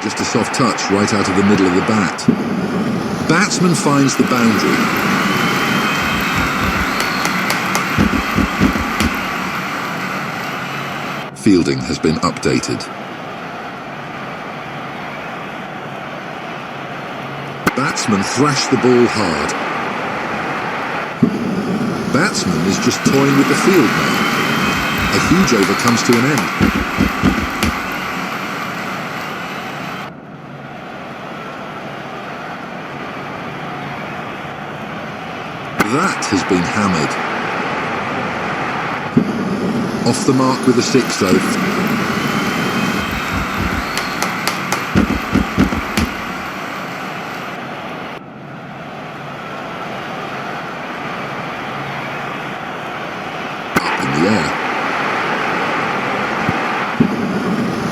Just a soft touch right out of the middle of the bat. Batsman finds the boundary. Fielding has been updated. Batsman thrashed the ball hard. Batsman is just toying with the field now. A huge over comes to an end. That has been hammered. Off the mark with a 6 though.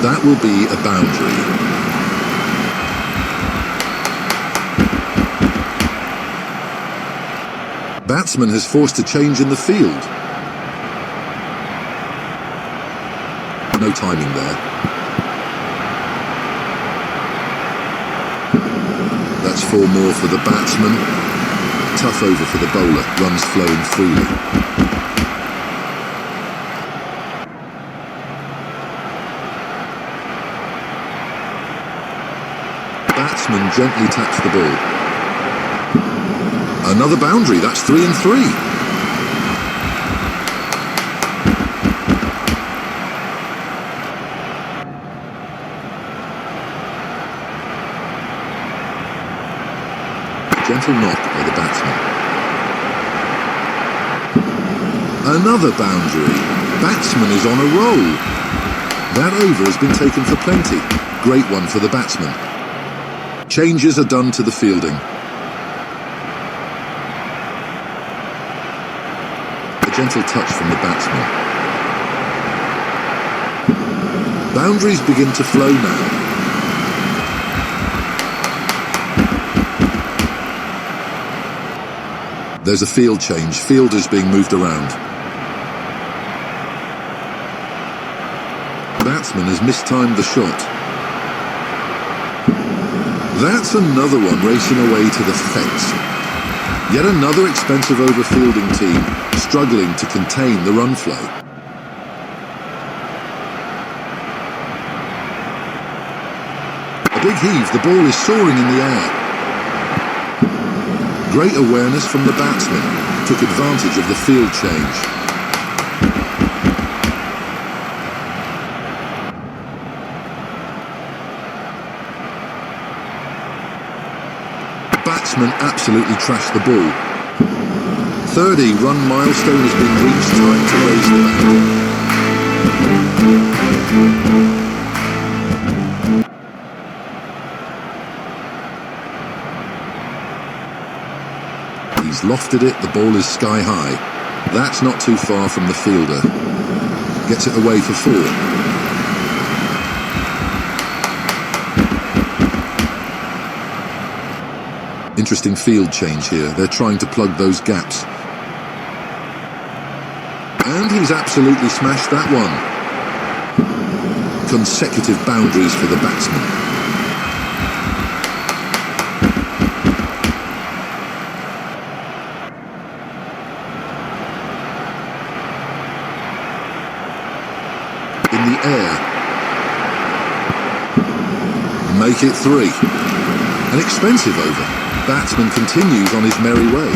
That will be a boundary. Batsman has forced a change in the field. No timing there. That's 4 more for the batsman. Tough over for the bowler, runs flowing freely. Batsman gently taps the ball. Another boundary, that's 3 and 3. A gentle knock by the batsman. Another boundary. Batsman is on a roll. That over has been taken for plenty. Great one for the batsman. Changes are done to the fielding. A gentle touch from the batsman. Boundaries begin to flow now. There's a field change. Fielders being moved around. Batsman has mistimed the shot. That's another one racing away to the fence. Yet another expensive over-fielding team struggling to contain the run flow. A big heave, the ball is soaring in the air. Great awareness from the batsman, took advantage of the field change. Batsman absolutely trashed the ball. 30-run milestone has been reached. Time to raise the bat. He's lofted it, the ball is sky high. That's not too far from the fielder. Gets it away for 4. Interesting field change here. They're trying to plug those gaps. And he's absolutely smashed that one. Consecutive boundaries for the batsman. In the air. Make it 3. An expensive over. Batsman continues on his merry way.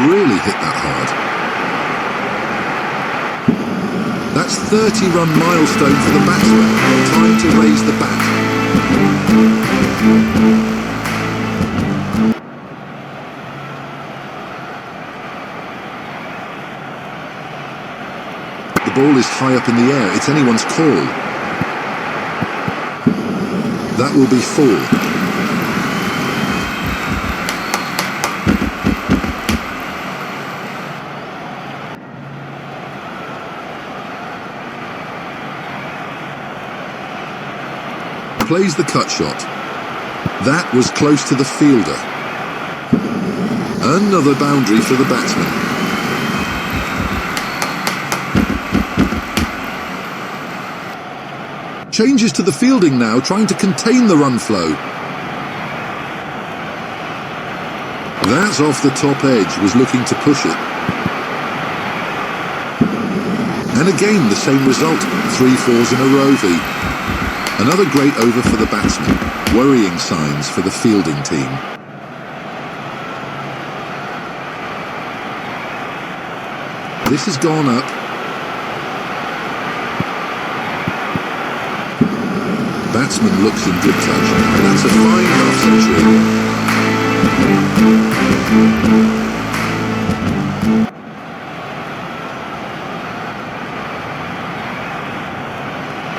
Really hit that hard. That's 30-run milestone for the batsman. Time to raise the bat. The ball is high up in the air. It's anyone's call. That will be 4. Plays the cut shot. That was close to the fielder. Another boundary for the batsman. Changes to the fielding now, trying to contain the run flow. That's off the top edge, was looking to push it. And again the same result, 3 fours in a row V. Another great over for the batsman, worrying signs for the fielding team. This has gone up. Batsman looks in good touch. That's a fine half-century.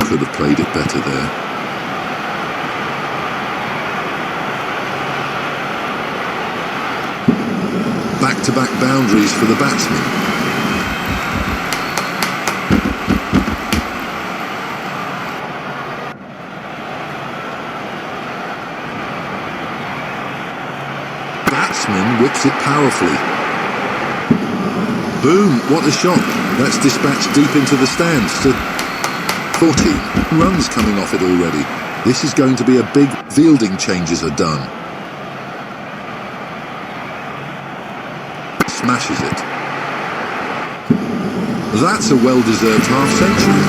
Could have played it better there. Back-to-back boundaries for the batsman. Whips it powerfully. Boom, what a shot. That's dispatched deep into the stands to 14 runs coming off it already. This is going to be a big fielding changes are done. Smashes it. That's a well-deserved half-century.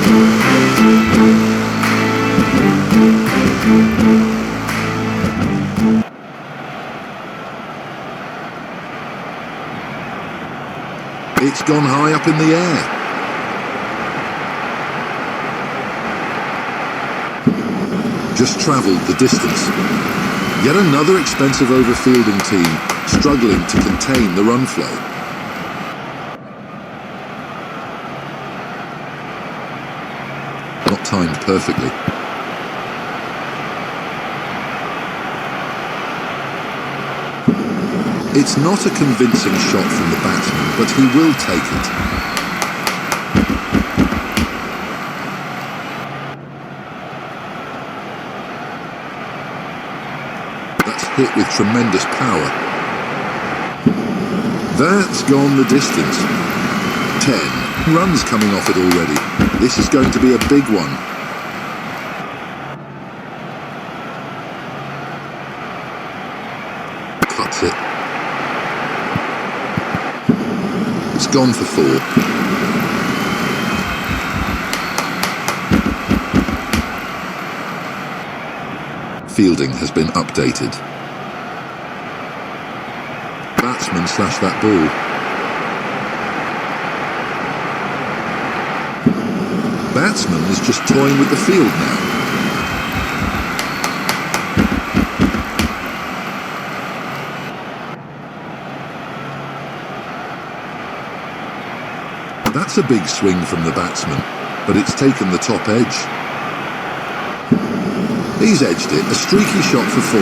It's gone high up in the air. Just travelled the distance. Yet another expensive over-fielding team struggling to contain the run flow. Not timed perfectly. It's not a convincing shot from the batsman, but he will take it. That's hit with tremendous power. That's gone the distance. 10 runs coming off it already. This is going to be a big one. Cuts it. It's gone for 4. Fielding has been updated. Batsman slashed that ball. Batsman is just toying with the field now. That's a big swing from the batsman, but it's taken the top edge. He's edged it, a streaky shot for 4.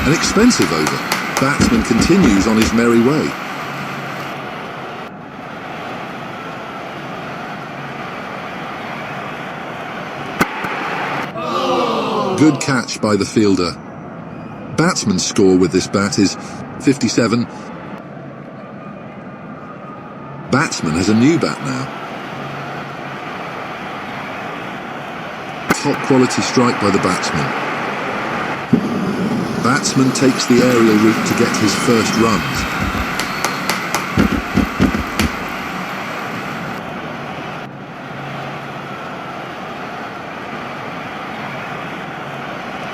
An expensive over. Batsman continues on his merry way. Good catch by the fielder. Batsman's score with this bat is 57. Batsman has a new bat now. Top quality strike by the batsman. Batsman takes the aerial route to get his first runs.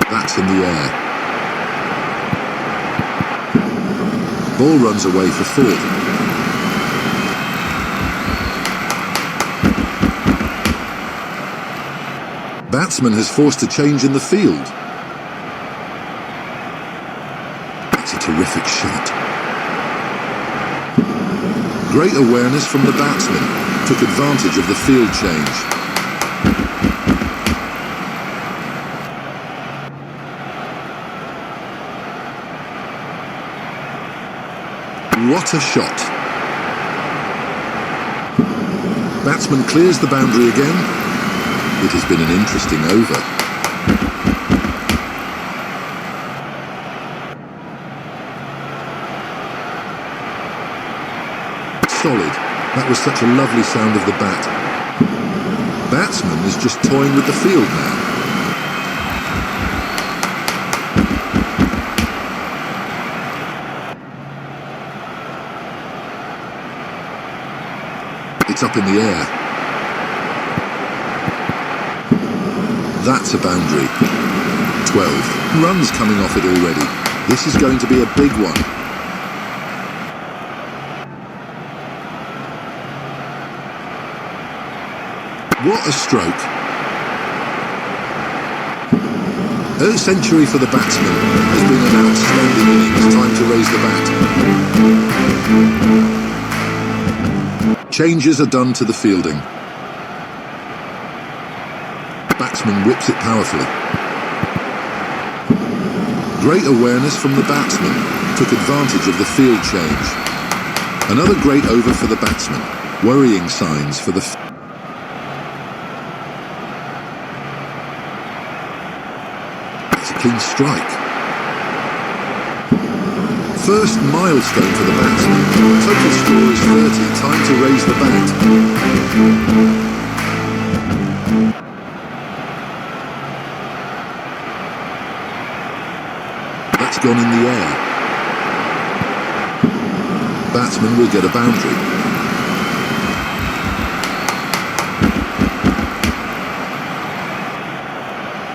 That's in the air. Ball runs away for 4. Batsman has forced a change in the field. That's a terrific shot. Great awareness from the batsman. Took advantage of the field change. What a shot. Batsman clears the boundary again. It has been an interesting over. solid. That was such a lovely sound of the bat. Batsman is just toying with the field now. It's up in the air. That's a boundary. 12 runs coming off it already. This is going to be a big one. What a stroke. A century for the batsman has been an outstanding innings. Time to raise the bat. Changes are done to the fielding. Batsman whips it powerfully. Great awareness from the batsman. Took advantage of the field change. Another great over for the batsman. Worrying signs for the... That's a clean strike. First milestone for the batsman. Total score is 30. Time to raise the bat. That's gone in the air. Batsman will get a boundary.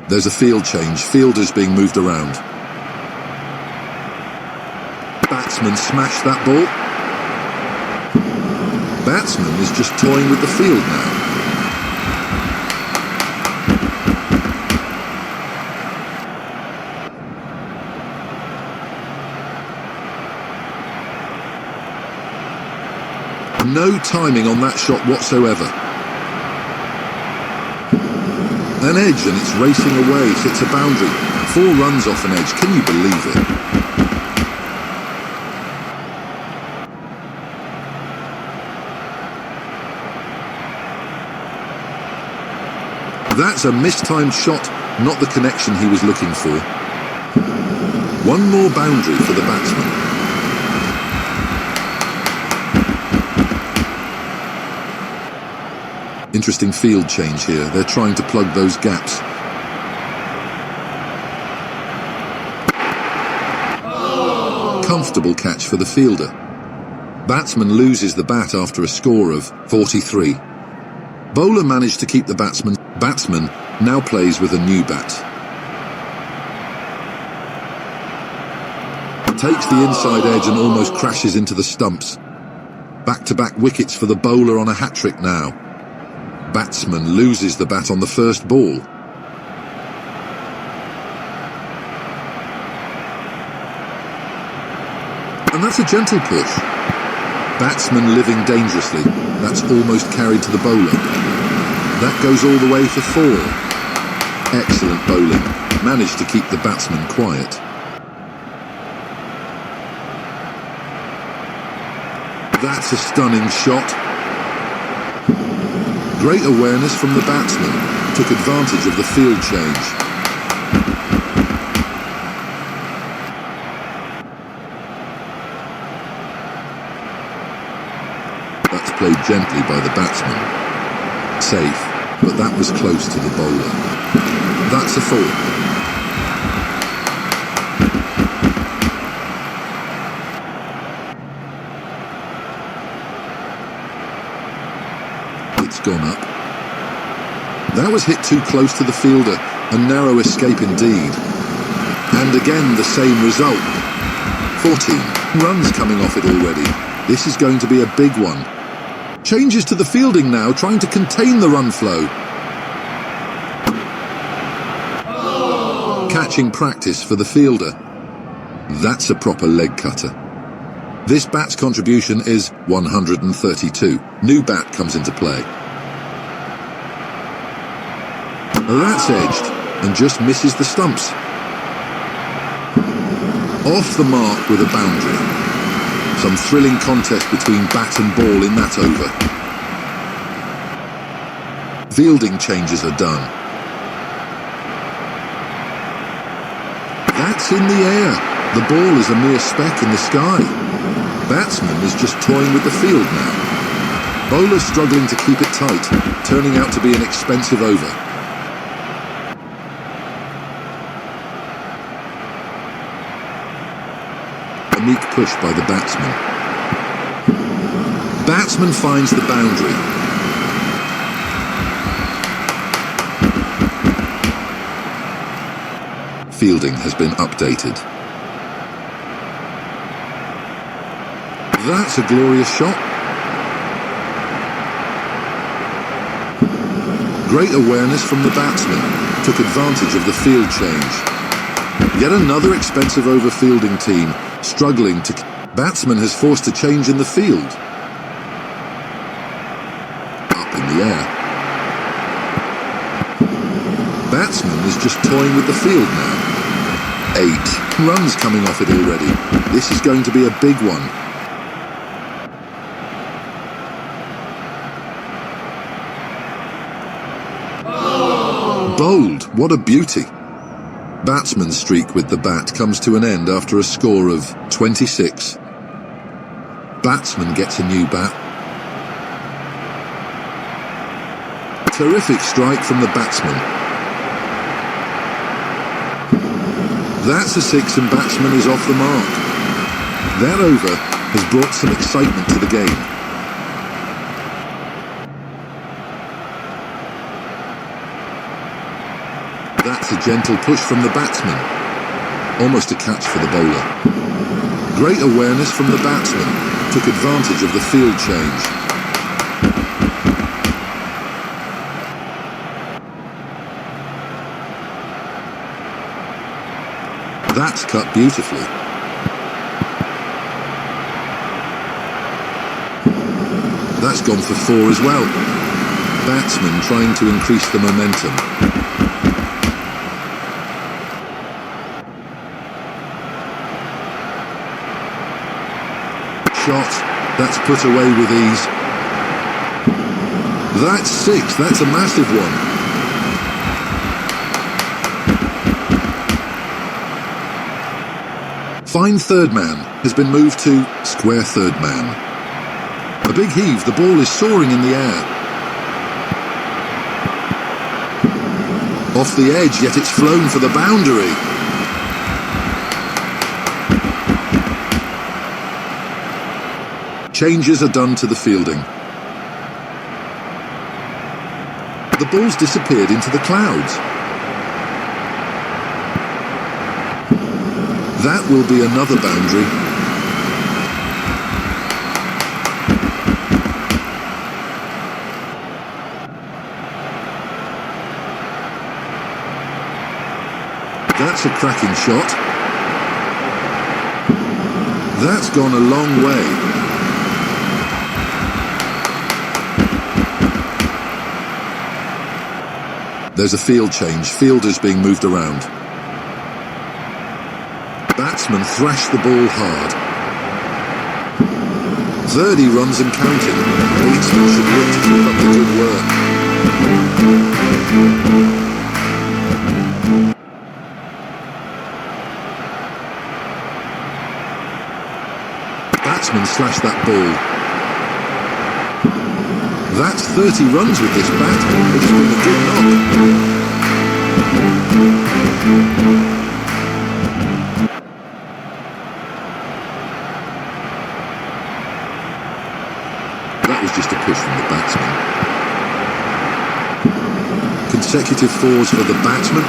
There's a field change. Fielders being moved around. Batsman smashed that ball. Batsman is just toying with the field now. No timing on that shot whatsoever. An edge and it's racing away. It's a boundary. 4 runs off an edge. Can you believe it? That's a mistimed shot, not the connection he was looking for. One more boundary for the batsman. Interesting field change here. They're trying to plug those gaps. Comfortable catch for the fielder. Batsman loses the bat after a score of 43. Bowler managed to keep the batsman. Batsman now plays with a new bat. Takes the inside edge and almost crashes into the stumps. Back-to-back wickets for the bowler on a hat-trick now. Batsman loses the bat on the first ball. And that's a gentle push. Batsman living dangerously. That's almost carried to the bowler. That goes all the way for 4. Excellent bowling. Managed to keep the batsman quiet. That's a stunning shot. Great awareness from the batsman. Took advantage of the field change. That's played gently by the batsman. Safe, but that was close to the bowler. That's a 4. It's gone up. That was hit too close to the fielder. A narrow escape indeed. And again the same result. 14 runs coming off it already. This is going to be a big one. Changes to the fielding now, trying to contain the run flow. Catching practice for the fielder. That's a proper leg cutter. This bat's contribution is 132. New bat comes into play. That's edged and just misses the stumps. Off the mark with a boundary. Some thrilling contest between bat and ball in that over. Fielding changes are done. That's in the air. The ball is a mere speck in the sky. Batsman is just toying with the field now. Bowler struggling to keep it tight, turning out to be an expensive over. A meek push by the batsman. Batsman finds the boundary. Fielding has been updated. That's a glorious shot. Great awareness from the batsman. Took advantage of the field change. Yet another expensive over fielding team struggling to... Batsman has forced a change in the field. Up in the air. Batsman is just toying with the field now. 8 runs coming off it already. This is going to be a big one. Bowled, what a beauty. Batsman's streak with the bat comes to an end after a score of 26. Batsman gets a new bat. Terrific strike from the batsman. That's a 6 and batsman is off the mark. That over has brought some excitement to the game. That's a gentle push from the batsman. Almost a catch for the bowler. Great awareness from the batsman. Took advantage of the field change. That's cut beautifully. That's gone for 4 as well. Batsman trying to increase the momentum. Shot, that's put away with ease. That's 6, that's a massive one. Fine third man has been moved to square third man. A big heave, the ball is soaring in the air. Off the edge, yet it's flown for the boundary. Changes are done to the fielding. The ball's disappeared into the clouds. That will be another boundary. That's a cracking shot. That's gone a long way. There's a field change, fielders being moved around. Batsman thrashed the ball hard. 30 runs and counting. Batsman should look to keep up the good work. Batsman slashed that ball. That's 30 runs with this bat. It's been a good knock. That was just a push from the batsman. Consecutive 4s for the batsman.